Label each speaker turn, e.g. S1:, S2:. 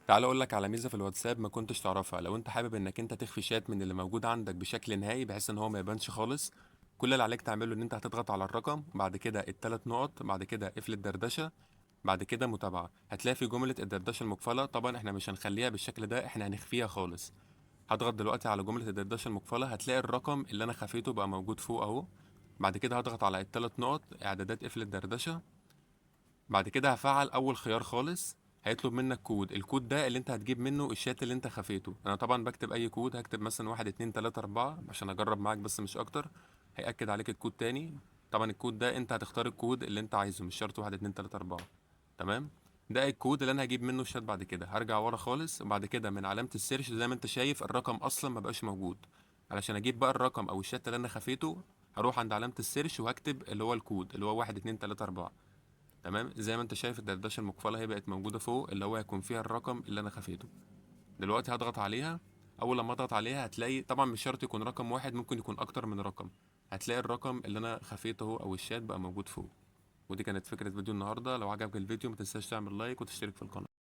S1: تعال اقول لك على ميزه في الواتساب ما كنتش تعرفها. لو انت حابب انك انت تخفي شات من اللي موجود عندك بشكل نهائي بحيث ان هو ما يبانش خالص، كل اللي عليك تعمله ان انت هتضغط على الرقم، بعد كده الثلاث نقط، بعد كده قفل الدردشه، بعد كده متابعه. هتلاقي في جمله الدردشه المقفله، طبعا احنا مش هنخليها بالشكل ده، احنا هنخفيها خالص. هضغط دلوقتي على جمله الدردشه المقفله، هتلاقي الرقم اللي انا خفيته بقى موجود فوق اهو. بعد كده هضغط على الثلاث نقط اعدادات قفل الدردشه. بعد كده هفعل اول خيار خالص، هيطلب منك كود. الكود ده اللي انت هتجيب منه الشات اللي انت خفيته. انا طبعا بكتب اي كود، هكتب مثلا 1 2 3 4 عشان اجرب معاك بس مش اكتر. هيأكد عليك الكود تاني. طبعا الكود ده انت هتختار الكود اللي انت عايزه، مش شرط 1 2 3 4. تمام. ده الكود اللي انا هجيب منه الشات. بعد كده هرجع ورا خالص، وبعد كده من علامة السيرش زي ما انت شايف الرقم اصلا ما بقاش موجود. علشان اجيب بقى الرقم او الشات اللي انا خفيته، هروح عند علامة السيرش وهكتب اللي هو الكود اللي هو 1 2 3 4. تمام. زي ما انت شايف الدردشه المقفله هي بقت موجوده فوق، اللي هو هيكون فيها الرقم اللي انا خفيته. دلوقتي هضغط عليها. اول لما اضغط عليها هتلاقي طبعا مش شرط يكون رقم واحد، ممكن يكون اكتر من رقم. هتلاقي الرقم اللي انا خفيته اهو او الشات بقى موجود فوق. ودي كانت فكره فيديو النهارده. لو عجبك الفيديو ما تنساش تعمل لايك وتشترك في القناه.